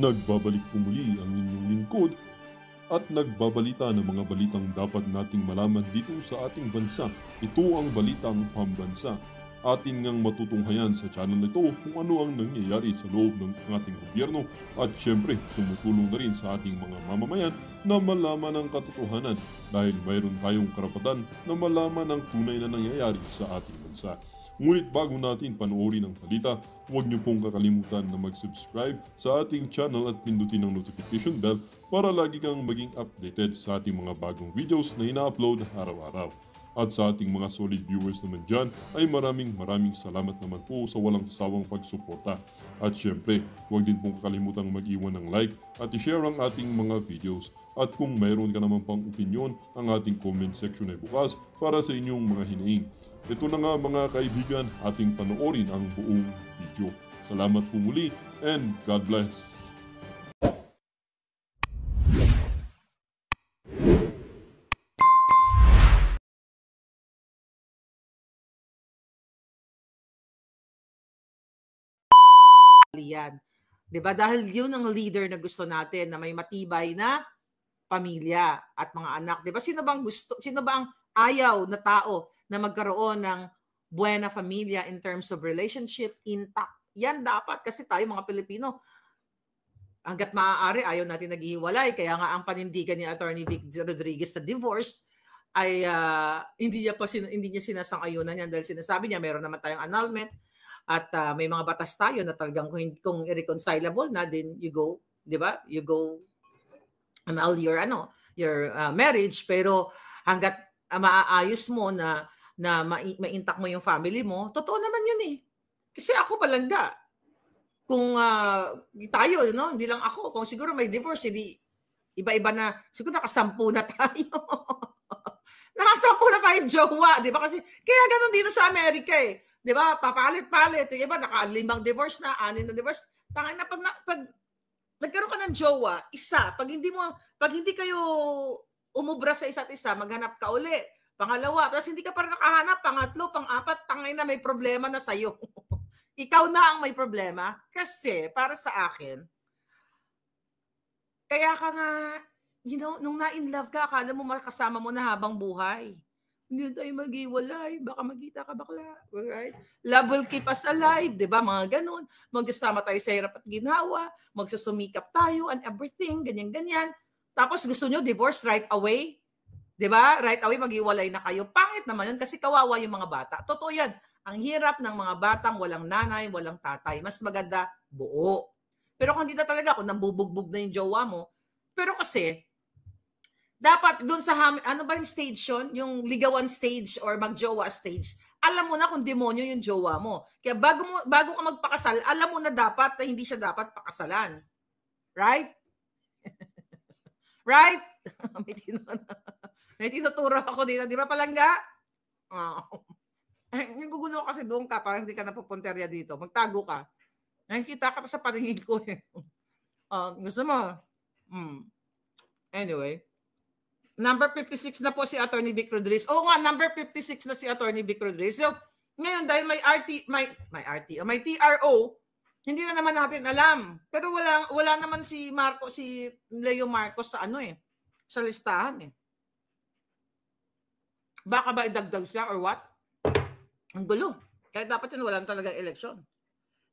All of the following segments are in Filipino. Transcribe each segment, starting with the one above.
Nagbabalik po muli ang inyong lingkod at nagbabalita ng mga balitang dapat nating malaman dito sa ating bansa. Ito ang Balitang Pambansa. Atin ngang matutunghayan sa channel na ito kung ano ang nangyayari sa loob ng ating gobyerno at syempre tumutulong na rin sa ating mga mamamayan na malaman ang katotohanan dahil mayroon tayong karapatan na malaman ang tunay na nangyayari sa ating bansa. Ngunit bago natin panoorin ang balita, huwag niyo pong kakalimutan na mag-subscribe sa ating channel at pindutin ang notification bell para lagi kang maging updated sa ating mga bagong videos na ina-upload araw-araw. At sa ating mga solid viewers naman dyan ay maraming salamat naman po sa walang sawang pagsuporta. At syempre, huwag din pong kakalimutan mag-iwan ng like at i-share ang ating mga videos. At kung mayroon ka naman pang opinion, ang ating comment section ay bukas para sa inyong mga hinaing. Ito na nga mga kaibigan, ating panoorin ang buong video. Salamat po muli and God bless! Yan. 'Di ba? Dahil 'yun ang leader na gusto natin na may matibay na pamilya at mga anak. 'Di ba? Sino ba ang ayaw na tao na magkaroon ng buena familia in terms of relationship intact? Yan dapat kasi tayo mga Pilipino hangga't maaari ayaw natin naghihiwalay. Kaya nga ang panindigan ni Attorney Vic Rodriguez sa divorce ay hindi niya sinasang-ayunan yan dahil sinasabi niya meron naman tayong annulment. At may mga batas tayo na talagang kung irreconcilable na, then you go, 'di ba? You go annul your marriage, pero hangga't maaayos mo na ma-intact mo yung family mo, totoo naman 'yun eh. Kasi ako palangga. Kung tayo, no, hindi lang ako, kung siguro may divorce, hindi iba-iba na, siguro nakasampu na tayo. Nakasampu na tayong jowa, 'di ba? Kasi kaya ganun dito sa Amerika eh. 'Di ba? Papalit-palit. Yung iba naka-5 divorce na, 6 na divorce. Tangay na pag nagkaroon ka ng jowa, isa, pag hindi kayo umubra sa isa't isa, maghanap ka uli. Pangalawa, tapos hindi ka pa nakahanap, pangatlo, pang-apat, tangay na may problema na sa'yo. Ikaw na ang may problema kasi para sa akin, kaya ka nga, nung na-in love ka, akala mo makasama mo na habang buhay. Hindi tayo mag-iwalay, baka magkita ka bakla, right? Love will keep us alive, di ba? Mga ganun. Magsasama tayo sa hirap at ginhawa, magsusumikap tayo and everything, ganyan-ganyan. Tapos gusto nyo divorce right away, di ba? Right away mag-iwalay na kayo. Pangit naman yun kasi kawawa yung mga bata. Totoo yan. Ang hirap ng mga batang walang nanay, walang tatay. Mas maganda buo. Pero kung hindi na talaga, kung nambubugbog na yung jowa mo, pero kasi, dapat doon sa ano ba yung stage yun? Yung ligawan stage or magjowa stage, alam mo na kung demonyo yung jowa mo. Kaya bago ka magpakasal, alam mo na dapat na hindi siya dapat pakasalan. Right? Right? May tinuturo ako dito. Di ba palangga? Nagugulo kasi doon ka, parang hindi ka napupunterya dito. Magtago ka. Nakikita ka sa paningin ko eh. Gusto mo? Anyway. Number 56 na po si Attorney Vic Rodriguez. Oo nga, number 56 na si Attorney Vic Rodriguez. So, ngayon dahil may TRO, hindi na naman natin alam. Pero wala naman si Leo Marcos sa sa listahan eh. Baka ba idagdag siya or what? Ang gulo. Kaya dapat yun walang talagang eleksyon.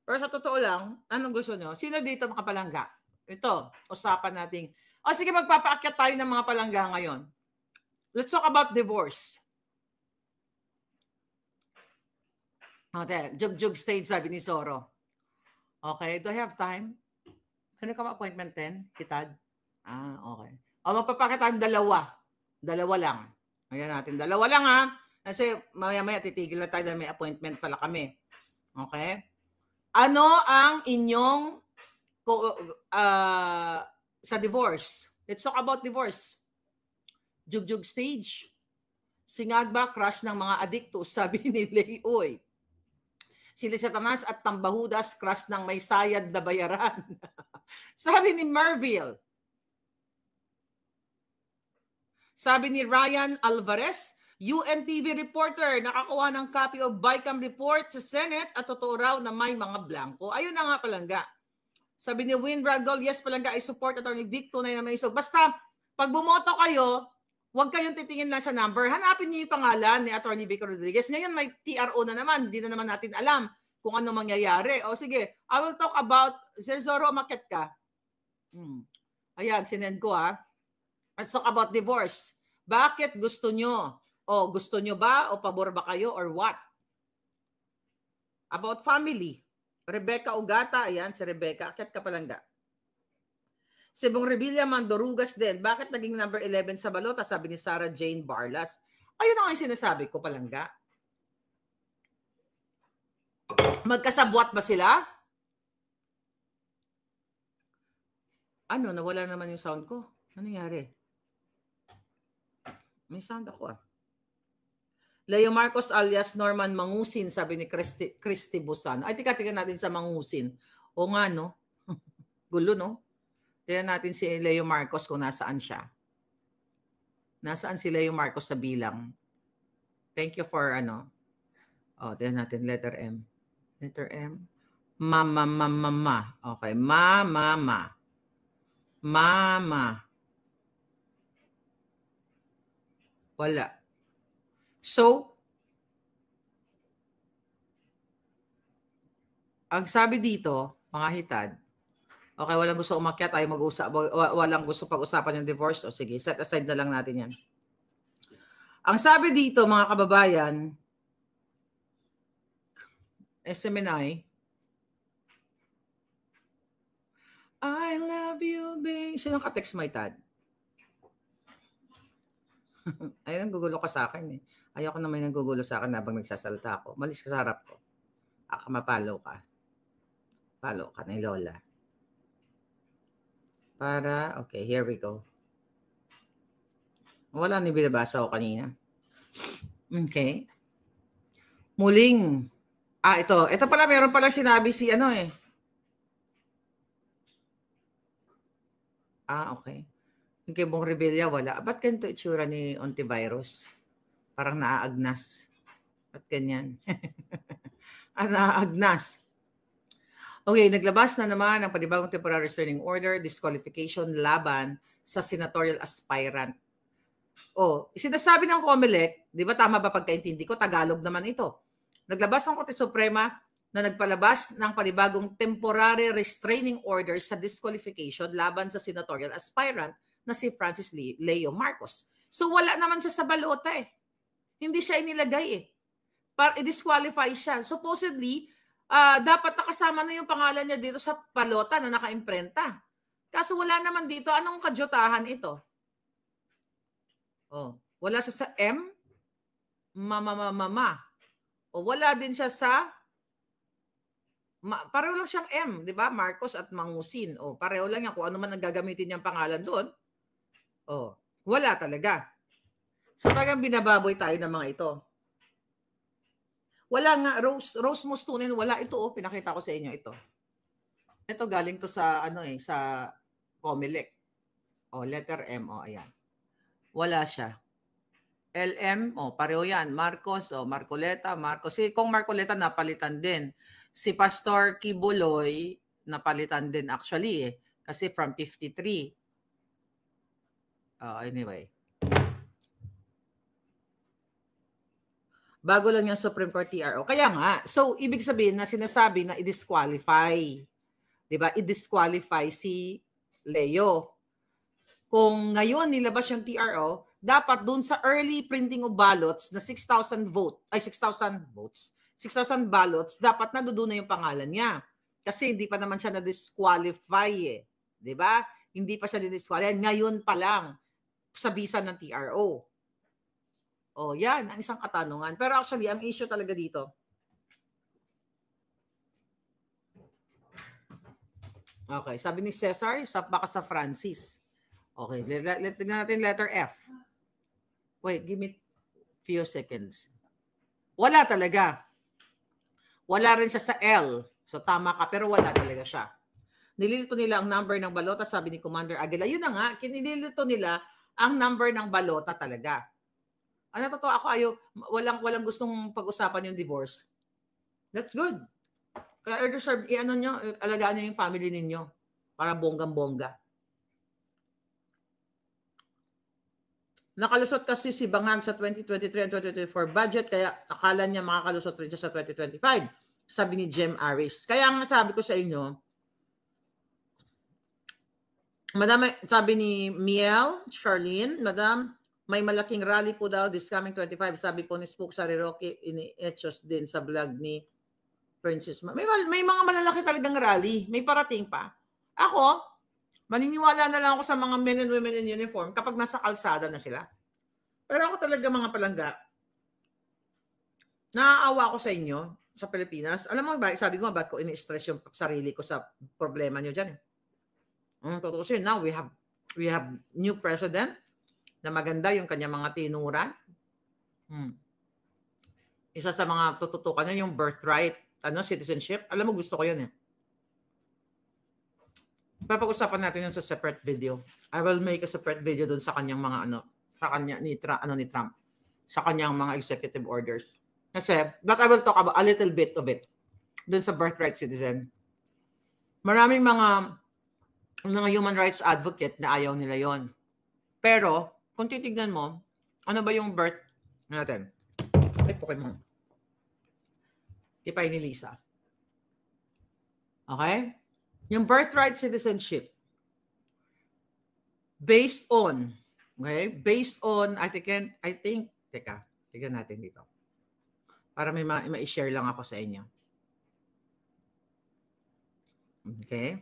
Pero sa totoo lang, anong gusto nyo? Sino dito makapalangga? Ito, usapan natin. Sige, magpapaakyat tayo ng mga palangga ngayon. Let's talk about divorce. Okay, jug stage, sabi ni Soro. Okay, do I have time? Ano ka ma-appointment 10? Kitad? Okay. Magpapaakyat tayo dalawa. Dalawa lang. Ayan natin. Dalawa lang ha. Kasi maya-maya titigil na tayo dahil may appointment pala kami. Okay? Ano ang inyong sa divorce? Let's talk about divorce. Jugjug stage. Singagba, crush ng mga adikto, sabi ni Leoy. Sila Satanas at Tambahudas, crush ng may sayad na bayaran. Sabi ni Merville. Sabi ni Ryan Alvarez, UNTV reporter, nakakuha ng copy of BICAM report sa Senate at totoo raw na may mga blanco. Ayun na nga palangga. Sabi ni Win Ragdol, yes, Palangga, I support Attorney Vic, tunay na may isog. Basta, pag bumoto kayo, huwag kayong titingin lang sa number. Hanapin niyo yung pangalan ni Attorney Vic Rodriguez. Ngayon may TRO na naman. Hindi na naman natin alam kung ano mangyayari. O sige, I will talk about, Sir Zorro, umakyat ka. Ayan, sinend ko ha. Let's talk about divorce. Bakit gusto nyo? O gusto nyo ba? O pabor ba kayo? Or what? About family. Rebecca Ugata, ayan, si Rebecca. Akyat ka Palangga. Si Bong Revilla Mandorugas din. Bakit naging number 11 sa balota? Sabi ni Sarah Jane Barlas. Ayun na nga yung sinasabi ko, Palangga. Magkasabwat ba sila? Ano, nawala naman yung sound ko. Ano nangyari? May sound ako ah. Leo Marcos alias Norman Mangusin, sabi ni Christy Busan. Ay, tika natin sa Mangusin. O nga, no? Gulo, no? Tingnan natin si Leo Marcos kung nasaan siya. Nasaan si Leo Marcos sa bilang? Thank you for ano. Oh, tingnan natin letter M. Letter M. Mama. Okay, mama. Wala. So, ang sabi dito, mga hitad, okay, walang gusto umakyat, ay mag-usap, walang gusto pag-usapan yung divorce. O sige, set aside na lang natin yan. Ang sabi dito, mga kababayan, SMNI, I love you, babe. Sino ka-text my tad? Ayun, gugulo ka sa akin eh. Ayoko na may nanggugulo sa akin habang nagsasalita ako. Malis ka sa harap ko. Mapalo ka. Palo ka ni Lola. Okay, here we go. Wala na binabasa ko kanina. Okay. Muling. Ito. Ito pala, meron pala sinabi si ano eh. Okay. Yung kay Bong Revilla, wala. Ba't ganito itsura ni Ontivirus? Parang naaagnas. Ba't ganyan? Naaagnas. Okay, naglabas na naman ang panibagong temporary restraining order, disqualification laban sa senatorial aspirant. Sinasabi ng COMELEC, di ba tama ba pagkaintindi ko? Tagalog naman ito. Naglabas ang Korte Suprema na nagpalabas ng panibagong temporary restraining order sa disqualification laban sa senatorial aspirant na si Francis Leo Marcos. So wala naman siya sa balota eh. Hindi siya inilagay eh. Para i-disqualify siya. Supposedly, dapat nakasama na yung pangalan niya dito sa balota na naka-imprenta. Kaso wala naman dito. Anong kadyutahan ito? Wala siya sa M? Mama. Wala din siya sa pareho lang siyang M, di ba? Marcos at Mangusin. Pareho lang yan. Kung ano man ang gagamitin niyang pangalan doon. Wala talaga. So talagang binababoy tayo ng mga ito. Wala nga, Rose Mustunin, wala ito. Pinakita ko sa inyo ito. Ito galing to sa sa COMELEC. Letter M, ayan. Wala siya. LM, pareho yan. Marcos, Marcoleta, Marcos. Kung Marcoleta, napalitan din. Si Pastor Kibuloy, napalitan din actually kasi from 53. Anyway. Bago lang yung Supreme Court TRO. Kaya nga, so ibig sabihin na sinasabi na i-disqualify. Diba? I-disqualify si Leo. Kung ngayon nilabas yung TRO, dapat dun sa early printing of ballots na 6,000 votes, 6,000 ballots, dapat na doon na yung pangalan niya. Kasi hindi pa naman siya na-disqualify eh. Diba? Hindi pa siya na-disqualify. Ngayon pa lang sa bisa ng TRO. Yan ang isang katanungan. Pero actually, ang issue talaga dito, okay, sabi ni Cesar, baka sa Francis. Okay, tignan natin letter F. Wait, give me few seconds. Wala talaga. Wala rin siya sa L. So tama ka, pero wala talaga siya. Nililito nila ang number ng balota, sabi ni Commander Aguila. Yun na nga, kinilito nila ang number ng balota talaga. Totoo ako, walang gustong pag-usapan yung divorce. That's good. i-reserve, i-ano nyo, alagaan nyo yung family ninyo para bonggang-bongga. Nakalusot kasi si Bangag sa 2023 and 2024 budget, kaya akala niya makakalusot rin siya sa 2025. Sabi ni Jem Aris. Kaya nga sabi ko sa inyo, Madam, sabi ni Miel, Charlene, Madam, may malaking rally po daw this coming 25. Sabi po ni Spook Sariroki, ini-etchos din sa vlog ni Princess. May mga malalaki talagang rally. May parating pa. Ako, maniniwala na lang ako sa mga men and women in uniform kapag nasa kalsada na sila. Pero ako talaga mga palangga, naaawa ako sa inyo, sa Pilipinas. Alam mo ba, sabi ko, ba't ko ini-stress yung sarili ko sa problema nyo dyan? Totoo siya, now we have new president na maganda yung kanyang mga tinuran. Isa sa mga tututukan niya yung birthright, citizenship. Alam mo, gusto ko yun eh. Papag-usapan natin yun sa separate video. I will make a separate video dun sa kanyang mga sa kanya ni Trump. Sa kanyang mga executive orders. Kasi, but I will talk about a little bit of it dun sa birthright citizen. Maraming mga human rights advocate na ayaw nila yon. Pero, kung titignan mo, ano ba yung birth natin? Ay, Pokemon. Tipay ni Lisa. Okay? Yung birthright citizenship, based on, tignan natin dito. Para may ma-share lang ako sa inyo. Okay?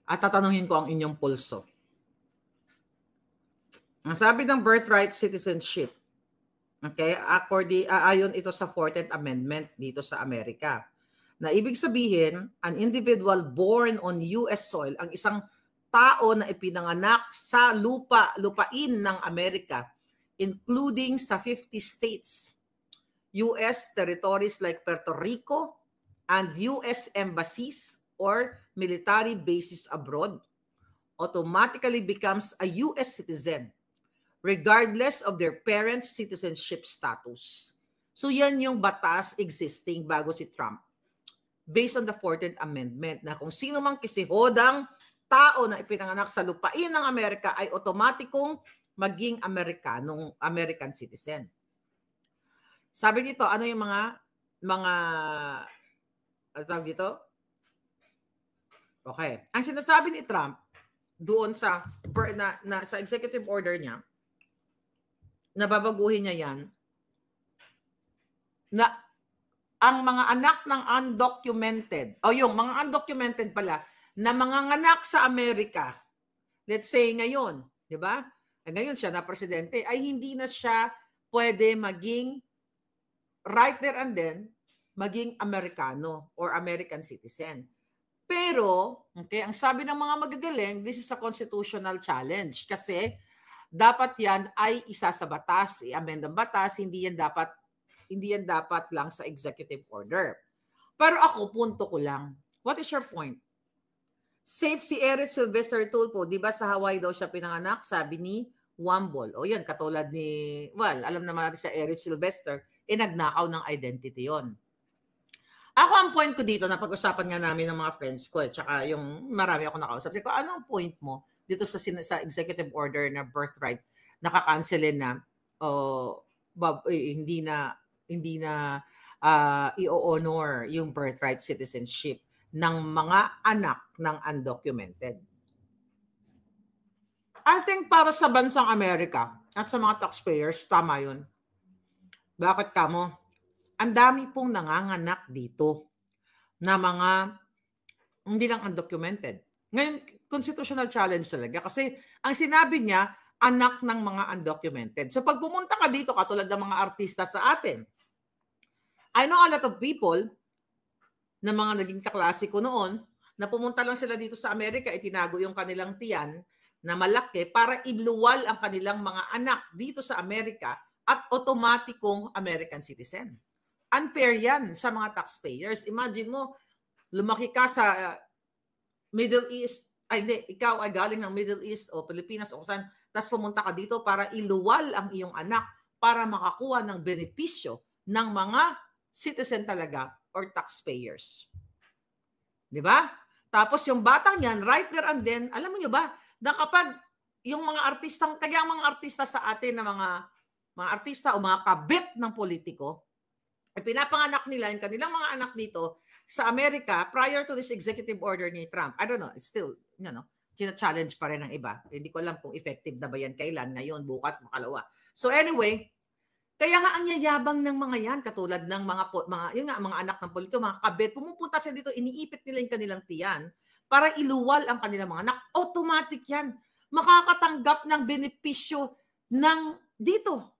At tatanungin ko ang inyong pulso. Ang sabi ng birthright citizenship, okay, ayon ito sa 14th Amendment dito sa Amerika, na ibig sabihin, an individual born on US soil, ang isang tao na ipinanganak sa lupain ng Amerika, including sa 50 states, US territories like Puerto Rico, and US embassies or military bases abroad, automatically becomes a US citizen regardless of their parents' citizenship status. So yan yung batas existing bago si Trump. Based on the 14th Amendment na kung sino mang kisihodang tao na ipinanganak sa lupain ng Amerika ay otomatikong maging American citizen. Sabi dito, ano yung ano tawag dito? Okay. Ang sinasabi ni Trump doon sa executive order niya, nababaguhin niya yan, na ang mga anak ng undocumented, yung mga undocumented pala, na mga anak sa Amerika, let's say ngayon, di ba? Ngayon siya na presidente, ay hindi na siya pwede maging right there and then, maging Amerikano or American citizen. Pero, okay, ang sabi ng mga magagaling, this is a constitutional challenge kasi dapat yan ay isa sa batas, i-amend ang batas, hindi yan dapat lang sa executive order. Pero ako, punto ko lang. What is your point? Safe si Eric Sylvester Tulfo, di ba sa Hawaii daw siya pinanganak, sabi ni Wambol. O yan, katulad ni, alam naman natin sa Eric Sylvester, nagnakaw ng identity yon. Ako, ang point ko dito, na pag-usapan nga namin ng mga friends ko, tsaka yung marami ako nakausap, ko, anong point mo dito sa executive order na birthright, nakakancelin na, hindi na i-honor yung birthright citizenship ng mga anak ng undocumented. I think para sa bansang Amerika at sa mga taxpayers, tama yun. Bakit kamo? Ang dami pong nanganganak dito na mga hindi lang undocumented. Ngayon, constitutional challenge talaga kasi ang sinabi niya, anak ng mga undocumented. So pag pumunta ka dito, katulad ng mga artista sa atin, I know a lot of people na mga naging kaklase ko noon, na pumunta lang sila dito sa Amerika, itinago yung kanilang tiyan na malaki para iluwal ang kanilang mga anak dito sa Amerika at otomatikong American citizen. Unfair yan sa mga taxpayers. Imagine mo, lumaki ka sa Middle East, ikaw ay galing ng Middle East o Pilipinas o saan, tapos pumunta ka dito para iluwal ang iyong anak para makakuha ng benepisyo ng mga citizen talaga or taxpayers. Di ba? Tapos yung batang yan, right there and then, alam mo nyo ba, na kapag yung mga artistang, kaya ang mga artista sa atin na mga artista o mga kabit ng politiko, ay pinapanganak nila yung kanilang mga anak dito sa Amerika prior to this executive order ni Trump. I don't know, it's still, challenge pa rin ng iba. Hindi ko alam kung effective na ba yan kailan, ngayon, bukas, makalawa. So anyway, kaya nga ang yayabang ng mga yan, katulad ng mga anak ng politiko, mga kabit, pumupunta sila dito, iniipit nila yung kanilang tiyan para iluwal ang kanilang mga anak. Automatic yan. Makakatanggap ng benepisyo ng dito.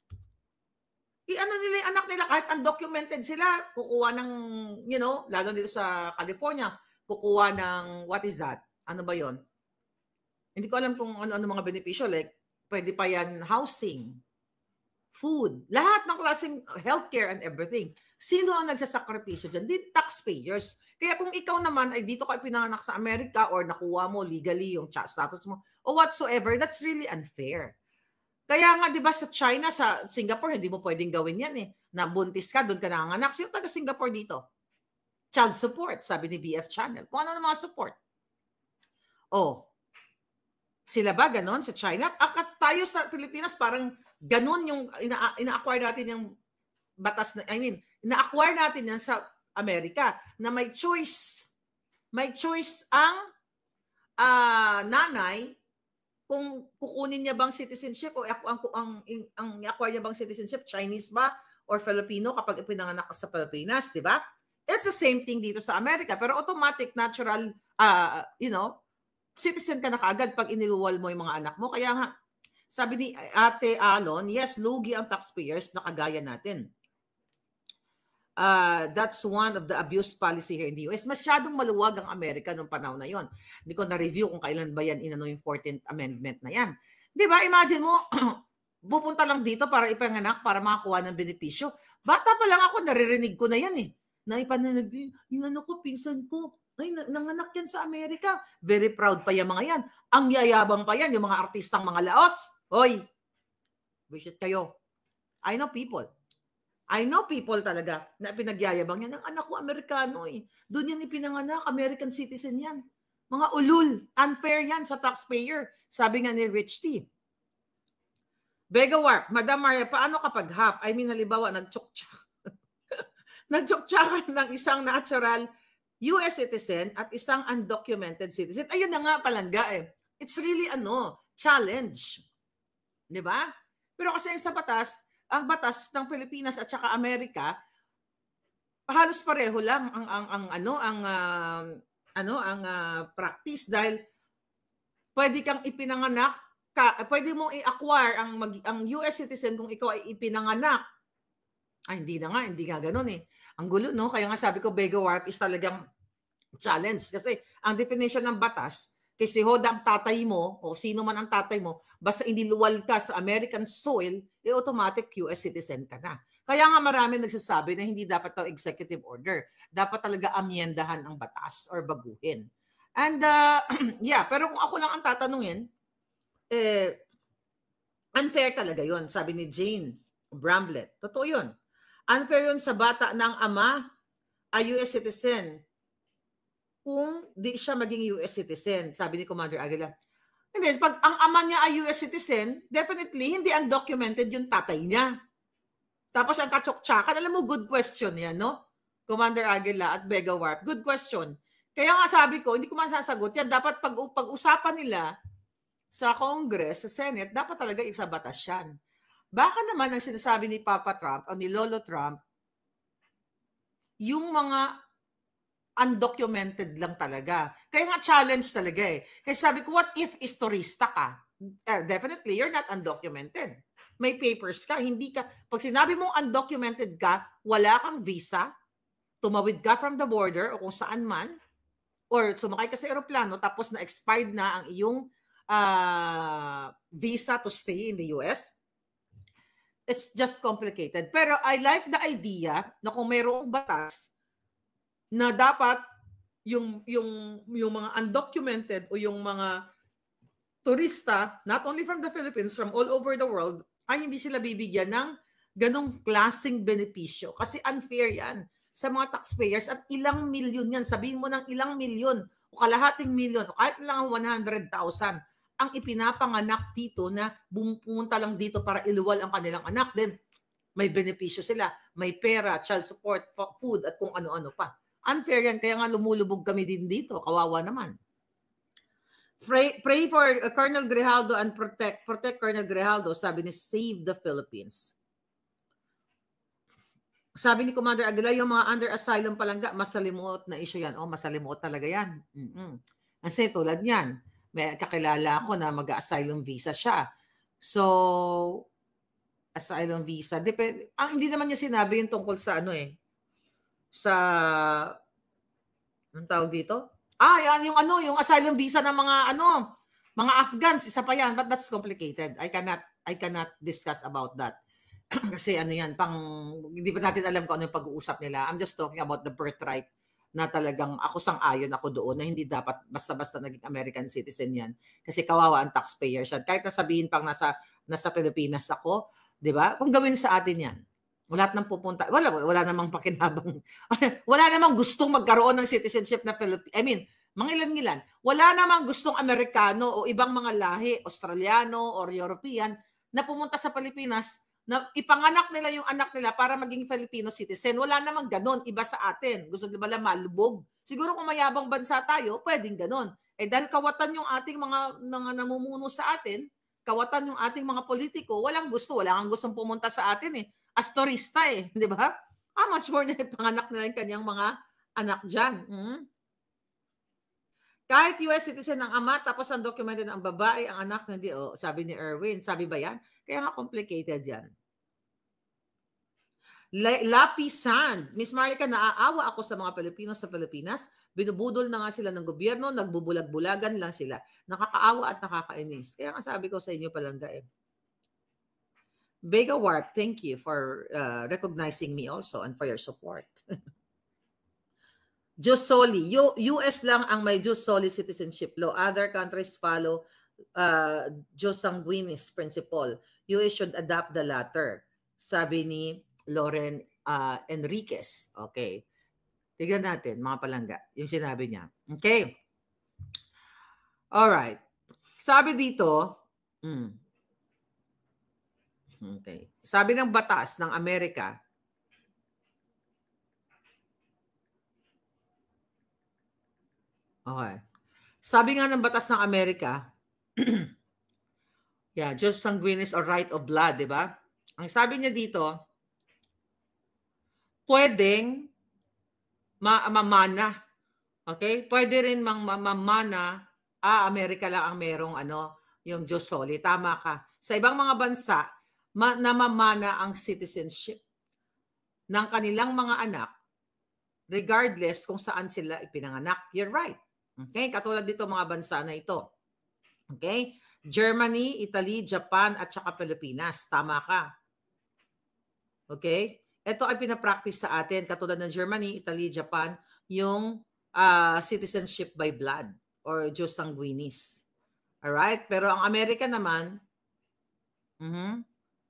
Ano nila yung anak nila, kahit undocumented sila, kukuha ng, lalo dito sa California, kukuha ng, what is that? Ano ba yon? Hindi ko alam kung ano mga benepisyo. Like, pwede pa yan housing, food, lahat ng klaseng healthcare and everything. Sino ang nagsasakripisyo dyan? Di taxpayers. Kaya kung ikaw naman ay dito ka pinanganak sa Amerika or nakuha mo legally yung status mo or whatsoever, that's really unfair. Kaya nga, di ba, sa China, sa Singapore, hindi mo pwedeng gawin yan eh. Nabuntis ka, doon ka nanganak. Sino taga Singapore dito? Child support, sabi ni BF Channel. Kung ano ng mga support. Oh, sila ba ganon sa China? Akat tayo sa Pilipinas, parang ganon yung ina-acquire natin yung batas na, ina-acquire natin yan sa Amerika na may choice. May choice ang nanay kung kukunin niya bang citizenship o ang i-acquire niya bang citizenship, Chinese ba or Filipino kapag ipinanganak ka sa Pilipinas, di ba? It's the same thing dito sa Amerika. Pero automatic, natural, citizen ka na kaagad pag iniluwal mo yung mga anak mo. Kaya nga, sabi ni Ate Alon, yes, lugi ang taxpayers na kagaya natin. That's one of the abuse policy here in the US. Masyadong maluwag ang Amerika noong panahon na yon. Hindi ko na-review kung kailan ba yan yung 14th Amendment na yan. Di ba? Imagine mo, pupunta lang dito para ipanganak, para makakuha ng benepisyo. Bata pa lang ako, naririnig ko na yan eh. Na ipananag, yung pinsan ko, ay, nanganak yan sa Amerika. Very proud pa yung mga yan. Ang yayabang pa yan, yung mga artistang mga laos. Hoy, visit kayo. I know people talaga na pinagyayabang yan. Ang anak ko, Amerikano eh. Doon yan ipinanganak, American citizen yan. Mga ulul, unfair yan sa taxpayer. Sabi nga ni Rich T. Vega Warp, Madam Maria, paano kapag half? Halimbawa, nagtsuktsakan ng isang natural US citizen at isang undocumented citizen. Ayun na nga palangga eh. It's really challenge. Di ba? Pero kasi sa batas, ang batas ng Pilipinas at saka Amerika, halos pareho lang ang practice dahil pwede kang ipinanganak, pwede mong i-acquire ang US citizen kung ikaw ay ipinanganak. Ay, hindi nga ganun eh. Ang gulo, no? Kaya nga sabi ko, Vega Warp is talagang challenge. Kasi ang definition ng batas, kasi hoda ang tatay mo, o sino man ang tatay mo, basta iniluwal ka sa American soil, automatic US citizen ka na. Kaya nga marami nagsasabi na hindi dapat ito executive order. Dapat talaga amyendahan ang batas or baguhin. And, pero kung ako lang ang tatanungin, unfair talaga yon, sabi ni Jane Bramblett. Totoo yun. Unfair yun sa bata ng ama ay US citizen kung di siya maging US citizen, sabi ni Commander Aguila. Hindi, pag ang ama niya ay US citizen, definitely hindi undocumented yung tatay niya. Tapos ang katsok-tsakan, alam mo, good question yan, no? Commander Aguila at Vega Warp, good question. Kaya nga sabi ko, hindi ko masasagot yan. Dapat pag-usapan nila sa Congress, sa Senate, dapat talaga isabatas yan. Baka naman ang sinasabi ni Papa Trump o ni Lolo Trump, yung mga undocumented lang talaga. Kaya nga challenge talaga eh. Kaya sabi ko, what if istorista ka? Definitely, you're not undocumented. May papers ka, hindi ka. Pag sinabi mong undocumented ka, wala kang visa, tumawid ka from the border o kung saan man, or sumakay ka sa aeroplano tapos na-expired na ang iyong visa to stay in the US, it's just complicated. Pero I like the idea na kung mayroong batas na dapat yung mga undocumented o yung mga turista, not only from the Philippines, from all over the world, ay hindi sila bibigyan ng ganong klaseng benepisyo. Kasi unfair yan sa mga taxpayers at ilang milyon yan. Sabihin mo ng ilang milyon o kalahating milyon o kahit lang 100,000 ang ipinapanganak dito na pumunta lang dito para iluwal ang kanilang anak. Then may benepisyo sila, may pera, child support, food at kung ano-ano pa. Unfair yan. Kaya nga lumulubog kami din dito. Kawawa naman. Pray for Colonel Grijaldo and protect Colonel Grijaldo, sabi ni Save the Philippines. Sabi ni Commander Aguilar, yung mga under asylum palangga, masalimuot na issue yan. Oh, masalimuot talaga yan. Kasi tulad yan, may kakilala ako na mag-asylum visa siya. So, asylum visa. Depende. Hindi naman niya sinabi yung tungkol sa sa, anong tawag dito? Yan yung asylum visa ng mga Afghans, isa pa yan, but that's complicated. I cannot discuss about that. Kasi yan, hindi pa natin alam kung ano yung pag-uusap nila. I'm just talking about the birthright na talagang ako sang-ayon ako doon na hindi dapat basta-basta naging American citizen yan. Kasi kawawa ang taxpayers yan. Kahit nasabihin pang nasa Pilipinas ako, di ba? Kung gawin sa atin yan, wala nang pupunta, wala namang pakinabang, wala namang gustong magkaroon ng citizenship na mga ilan-ilan. Wala namang gustong Amerikano o ibang mga lahi, Australiano or European, na pumunta sa Pilipinas na ipanganak nila yung anak nila para maging Filipino citizen. Wala namang ganon, iba sa atin. Gusto nila malubog. Siguro kung mayabang bansa tayo, pwedeng ganon. Dahil kawatan yung ating mga namumuno sa atin, kawatan yung ating mga politiko, wala kang gustong pumunta sa atin as turista di ba? Much more na ipanganak nila yung kanyang mga anak dyan. Kahit US citizen ng ama, tapos ang documented ang babae, ang anak, hindi. Sabi ni Erwin, sabi ba yan? Kaya nga complicated yan. Lapisan. Miss Marica, naaawa ako sa mga Pilipino sa Pilipinas. Binubudol na nga sila ng gobyerno, nagbubulag-bulagan lang sila. Nakakaawa at nakakainis. Kaya nga sabi ko sa inyo palangga Vega Warp, thank you for recognizing me also and for your support. Jus Soli. US lang ang may Jus Soli citizenship law. Other countries follow Jus Sanguinis principle. US should adopt the latter. Sabi ni Lauren Enriquez. Okay. Tignan natin, mga palangga, yung sinabi niya. Okay. Alright. Sabi dito, okay. Sabi ng batas ng Amerika, okay. Sabi nga ng batas ng Amerika, jus sanguinis or right of blood, di ba? Ang sabi niya dito, pwedeng mamana. Okay? Pwede rin mamana, Amerika lang ang merong yung jus soli. Tama ka. Sa ibang mga bansa, namamana ang citizenship ng kanilang mga anak regardless kung saan sila ipinanganak. You're right. Okay? Katulad dito mga bansa na ito. Okay? Germany, Italy, Japan, at saka Pilipinas. Tama ka. Okay? Ito ay pinapractice sa atin. Katulad ng Germany, Italy, Japan, yung citizenship by blood or jus sanguinis. Alright? Pero ang Amerika naman,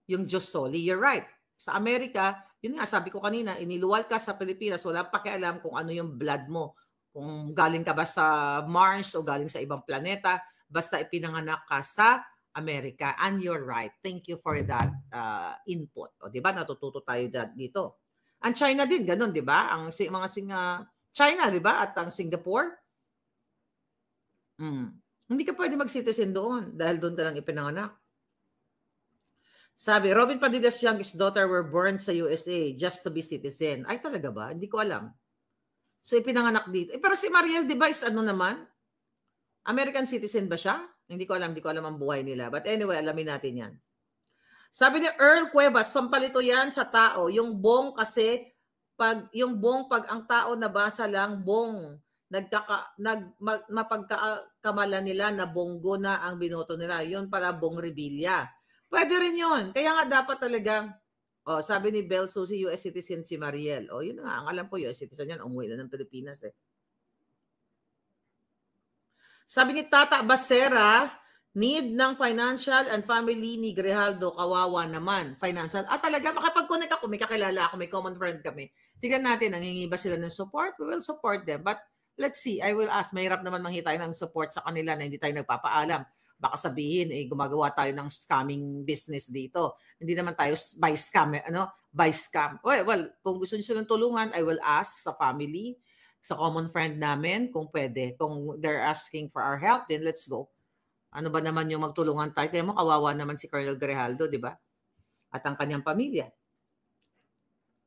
yung jus soli. You're right. Sa Amerika, yun nga, sabi ko kanina, iniluwal ka sa Pilipinas, wala pakialam kung ano yung blood mo. Kung galing ka ba sa Mars o galing sa ibang planeta, basta ipinanganak ka sa Amerika. And you're right. Thank you for that input. O, di ba? Natututo tayo dito. Ang China din, ganun, di ba? Ang China, di ba? At ang Singapore. Hindi ka pwede mag-citizen doon dahil doon ka lang ipinanganak. Sabi, Robin Padillas' youngest daughter were born sa USA just to be citizen. Ay, talaga ba? Hindi ko alam. So, ipinanganak dito. Pero si Mariel, di ba, is naman? American citizen ba siya? Hindi ko alam ang buhay nila. But anyway, alamin natin yan. Sabi ni Earl Cuevas, pampalito yan sa tao. Yung bong kasi, pag ang tao nabasa lang, bong, mapagkakamala nila na bonggo na ang binoto nila. Yun pala bong rebilla. Pwede rin yun. Kaya nga dapat talaga, sabi ni Bel Susi, US citizen si Mariel. Yun nga, ang alam ko, US citizen yan, umuwi na ng Pilipinas . Sabi ni Tata Basera, Need ng financial and family ni Grijaldo, kawawa naman. Financial. Talaga, makipag-connect ako, may kakilala ako, may common friend kami. Tignan natin, nangingi ba sila ng support? We will support them. But let's see, I will ask. Mahirap naman manghingi tayo ng support sa kanila na hindi tayo nagpapaalam. Baka sabihin, gumagawa tayo ng scamming business dito. Hindi naman tayo by scam, by scam. Well, kung gusto niyo silang tulungan, I will ask sa family, sa common friend namin, kung pwede. Kung they're asking for our help, then let's go. Ano ba naman yung magtulungan tayo? Kaya mo, kawawa naman si Colonel Grijaldo, di ba? At ang kanyang pamilya.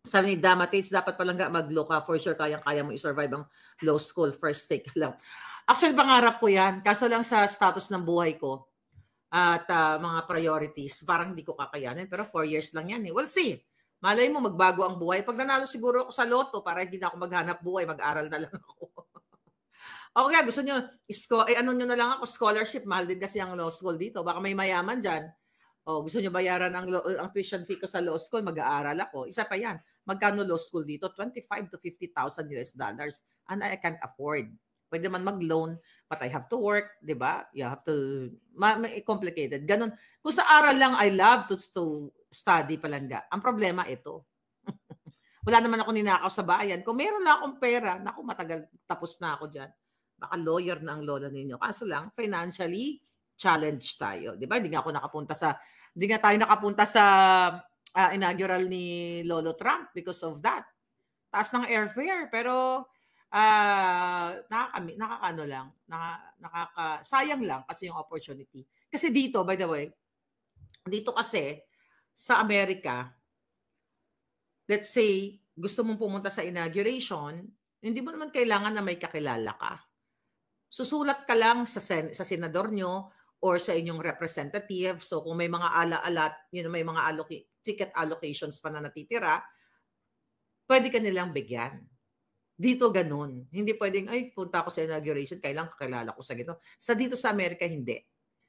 Sabi ni Damates, dapat palangga mag-law ka. For sure, kayang-kaya mo i-survive ang law school. First take lang. Actually, pangarap ko yan. Kaso lang sa status ng buhay ko at mga priorities, parang hindi ko kakayanin. Pero 4 years lang yan. We'll see. Malay mo, magbago ang buhay. Pag nanalo siguro ako sa loto, para hindi na ako maghanap buhay, mag-aral na lang ako. O kaya gusto nyo, ano nyo na lang ako, scholarship. Mahal din kasi ang law school dito. Baka may mayaman dyan. O gusto nyo bayaran ang tuition fee ko sa law school, mag-aaral ako. Isa pa yan. Magkano law school dito? 25 to 50,000 US dollars. And I can't afford. Pwede man mag-loan, but I have to work, di ba? You have to, complicated. Ganon. Kung sa aral lang, I love to study palangga. Ang problema ito. Wala naman ako ninakaw sa bayan. Kung meron lang akong pera, naku, matagal, tapos na ako dyan. Baka lawyer na ang lola ninyo. Kaso lang, financially challenged tayo. Di ba? Hindi nga tayo nakapunta sa inaugural ni Lolo Trump because of that. Taas ng airfare. Pero, sayang lang kasi yung opportunity. Kasi dito, by the way, dito kasi, sa Amerika, let's say, gusto mong pumunta sa inauguration, hindi mo naman kailangan na may kakilala ka. Susulat ka lang sa senador nyo or sa inyong representative. So kung may mga may mga ticket allocations pa na natitira, pwede ka nilang bigyan. Dito ganun. Hindi pwedeng, punta ako sa inauguration, kailangan kakilala ko sa gito. Dito sa Amerika, hindi.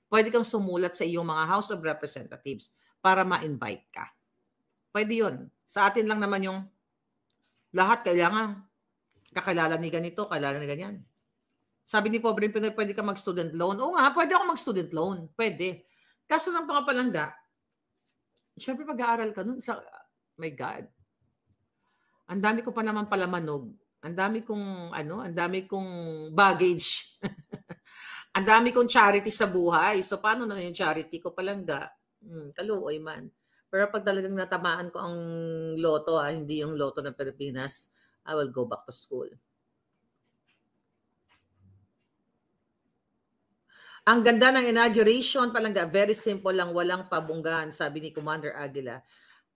Pwede kang sumulat sa iyong mga House of Representatives para ma-invite ka. Pwede yun. Sa atin lang naman yung lahat kailangan kakilala ni ganito, kakilala ni ganyan. Sabi ni Pobreng Pinoy, pwede ka mag-student loan. Oo nga, pwede ako mag-student loan. Pwede. Kaso ng pangapalangga, syempre pag-aaral ka nun. My God. Ang dami ko pa naman pala manog. Ang dami kong baggage. Ang dami kong charity sa buhay. So, paano na yung charity ko palangga? Kaluoy man. Pero pag talagang natamaan ko ang loto, hindi yung loto ng Pilipinas, I will go back to school. Ang ganda ng inauguration, palangga, very simple lang, walang pabunggan, sabi ni Commander Aguila.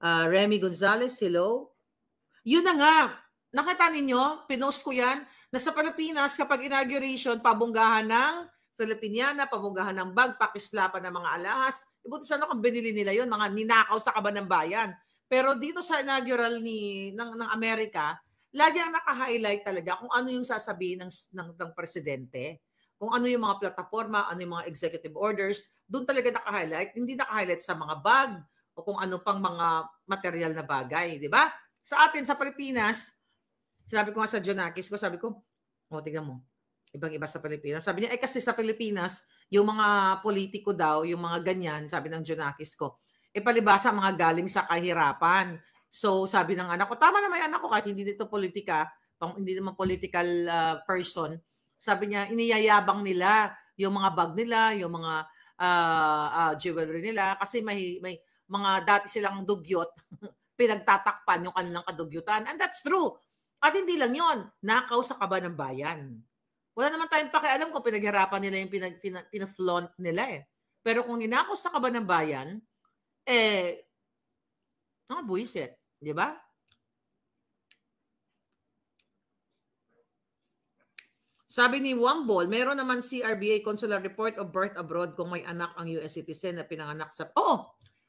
Remy Gonzalez, hello. Yun na nga, nakita ninyo, pinost ko yan, na sa Pilipinas, kapag inauguration, pabunggahan ng Filipiniana, pabunggahan ng bag, pakislapan ng mga alahas. Buti sana kung binili nila yun, mga ninakaw sa kaban ng bayan. Pero dito sa inaugural ng Amerika, lagi ang naka-highlight talaga kung ano yung sasabihin ng presidente. Kung ano yung mga plataforma, ano yung mga executive orders, doon talaga naka-highlight. Hindi naka-highlight sa mga bag o kung ano pang mga material na bagay, di ba? Sa atin, sa Pilipinas, sabi ko nga sa Jonakis ko, sabi ko, tingnan mo, ibang-iba sa Pilipinas. Sabi niya, kasi sa Pilipinas, yung mga politiko daw, yung mga ganyan, sabi ng Jonakis ko, palibasa mga galing sa kahirapan. So, sabi ng anak ko, tama naman yung anak ko, kahit hindi dito politika, hindi naman political person, sabi niya, iniyayabang nila yung mga bag nila, yung mga jewelry nila, kasi may mga dati silang dugyot, pinagtatakpan yung kanilang kadugyutan. And that's true. At hindi lang yon, nakaw sa kaban ng bayan. Wala naman tayong pakialam kung pinaghirapan nila yung pinaflaunt nila eh. Pero kung ninakaw sa kaban ng bayan, buwisit. Di ba? Sabi ni Wambol, meron naman CRBA consular report of birth abroad kung may anak ang US citizen na pinanganak sa...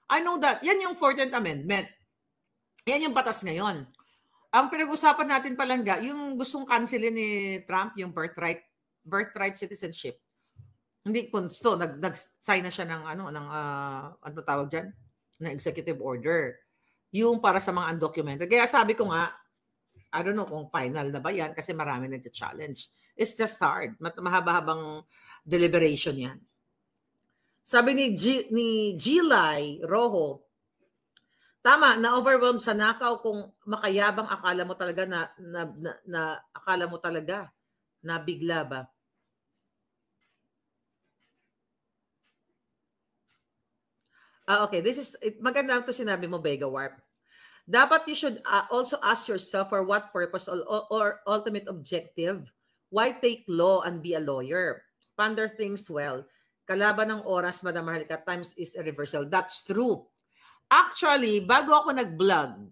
I know that. Yan yung 14th Amendment. Yan yung batas ngayon. Ang pinag-usapan natin palangga, yung gustong cancelin ni Trump, yung birthright citizenship. Hindi gusto, nag-sign na siya ng ano tawag dyan? Na executive order. Yung para sa mga undocumented. Kaya sabi ko nga, I don't know kung final na ba yan kasi marami nag-challenge. It's just hard. Mahaba-habang deliberation yan. Sabi ni Gilay Rojo, tama, na-overwhelm sa nakaw kung makayabang akala mo talaga akala mo talaga na bigla ba? Okay, maganda to sinabi mo, Vega Warp. Dapat you should also ask yourself for what purpose or ultimate objective. Why take law and be a lawyer? Ponder things well. Kalaban ng oras, Madam Maharlika, times is irreversible. That's true. Actually, bago ako nag-vlog,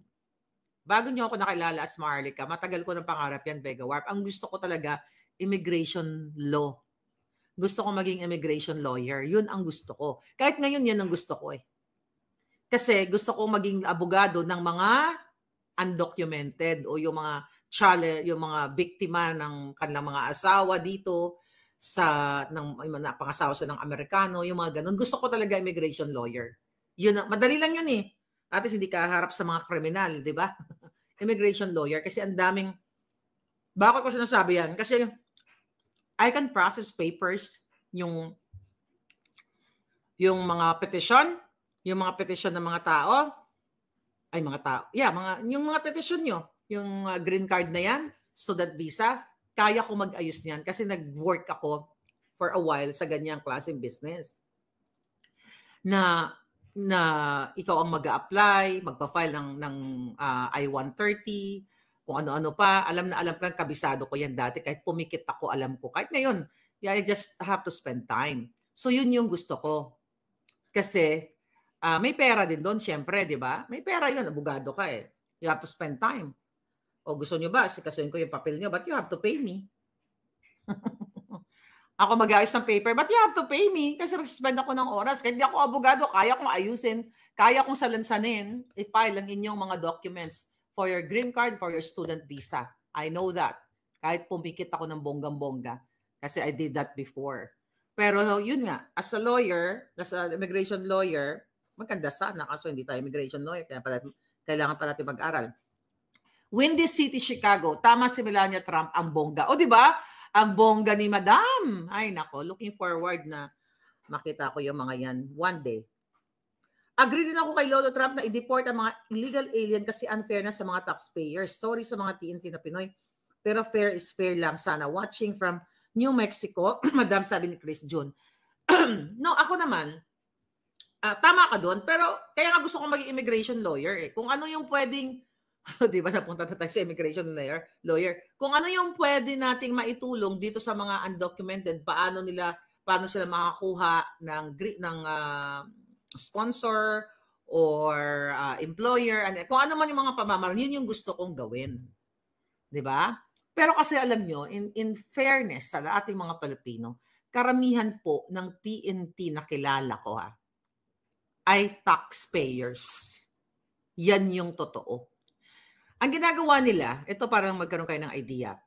bago niyo ako nakilala as Maharlika, matagal ko ng pangarap yan, Vega Warp. Ang gusto ko talaga, immigration law. Gusto ko maging immigration lawyer. Yun ang gusto ko. Kahit ngayon, yan ang gusto ko eh. Kasi gusto ko maging abogado ng mga undocumented o yung mga yung mga biktima ng kanilang mga asawa dito napangasawa sa ng Amerikano, yung mga ganun. Gusto ko talaga immigration lawyer. Yun, madali lang yun eh. At least hindi ka harap sa mga kriminal, di ba? Immigration lawyer. Kasi ang daming, bakit ko sinasabi yan? Kasi I can process papers, yung mga petisyon, yung mga petisyon ng mga tao, yung mga petisyon nyo, yung green card na yan, student visa, kaya ko mag-ayos niyan kasi nag-work ako for a while sa ganyang klaseng business. Na ikaw ang mag-a-apply, magpa-file ng I-130, kung ano-ano pa, alam ka, kabisado ko yan dati, kahit pumikit ako, alam ko. Kahit ngayon, I just have to spend time. So yun yung gusto ko. Kasi, may pera din doon, syempre, di ba? May pera yun, abogado ka eh. You have to spend time. O gusto nyo ba, sikasuin ko yung papel nyo, but you have to pay me. Ako mag-ayos ng paper, but you have to pay me kasi mag-spend ako ng oras. Kahit hindi ako abogado, kaya kong ayusin, kaya kong salansanin, i-file ang inyong mga documents for your green card, for your student visa. I know that. Kahit pumikit ako ng bonggang-bongga kasi I did that before. Pero yun nga, as a lawyer, as an immigration lawyer, maganda sana kaso hindi tayo immigration lawyer, kaya kailangan pa natin mag-aral. Windy City, Chicago. Tama si Melania Trump, ang bongga. O di ba? Ang bongga ni Madam. Ay nako, looking forward na makita ko yung mga yan one day. Agree din ako kay Lolo Trump na i-deport ang mga illegal alien kasi unfair na sa mga taxpayers. Sorry sa mga TNT na Pinoy, pero fair is fair lang sana. Watching from New Mexico, Madam, sabi ni Chris June. No, ako naman, tama ka doon, pero kaya nga gusto ko maging immigration lawyer eh. Kung ano yung pwedeng, di ba napunta tayo sa immigration lawyer, kung ano yung pwede nating maitulong dito sa mga undocumented, paano sila makakuha ng sponsor or employer, and kung ano man yung mga pamamaraan, yun yung gusto kong gawin. Di ba? Pero kasi alam nyo, in fairness sa ating mga Pilipino, karamihan po ng TNT na kilala ko ay taxpayers. Yan yung totoo. Ang ginagawa nila, ito parang magkaroon kayo ng idea.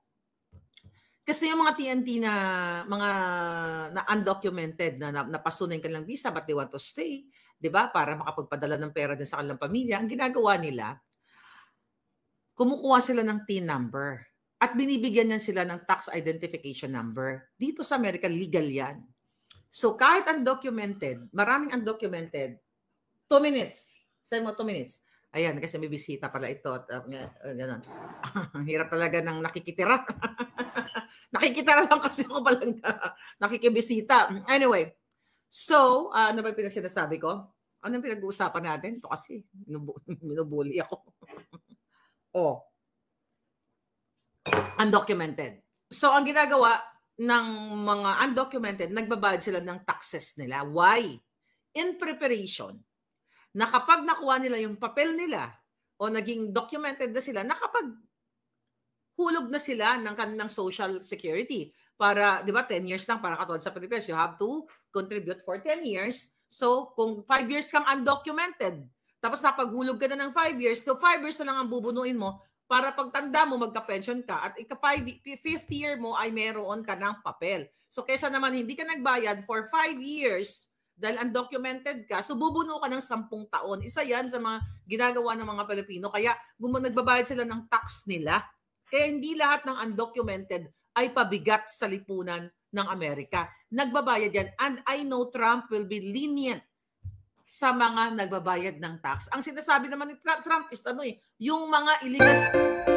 Kasi yung mga TNT na mga undocumented na napasunan kanilang visa but they want to stay, 'di ba? Para makapagpadala ng pera din sa kanilang pamilya, ang ginagawa nila, kumukuha sila ng TIN number at binibigyan niyan sila ng tax identification number. Dito sa Amerika, legal 'yan. So kahit undocumented, maraming undocumented, 2 minutes. Say mo 2 minutes. Ayan, kasi may bisita pala ito. At gano'n. Hirap talaga ng nakikitira. Nakikitira lang kasi ako palang nakikibisita. Anyway, so, ano ba yung sinasabi ko? Ano yung pinag-uusapan natin? Ito kasi, minubuli ako. Undocumented. So, ang ginagawa ng mga undocumented, nagbabayad sila ng taxes nila. Why? In preparation na kapag nakuha nila yung papel nila o naging documented na sila, nakapaghulog na sila ng kanilang social security. Para, di ba, 10 years lang, para katulad sa Pilipinas, you have to contribute for 10 years. So, kung 5 years kang undocumented, tapos napaghulog ka na ng 5 years, so 5 years na lang ang bubunuin mo para pagtanda mo, magka-pension ka, at ika-5th year mo ay meron ka ng papel. So, kaysa naman hindi ka nagbayad for 5 years, dahil undocumented ka, so bubuno ka ng 10 taon. Isa yan sa mga ginagawa ng mga Pilipino. Kaya nagbabayad sila ng tax nila. Kaya hindi lahat ng undocumented ay pabigat sa lipunan ng Amerika. Nagbabayad yan. And I know Trump will be lenient sa mga nagbabayad ng tax. Ang sinasabi naman ni Trump is yung mga illegal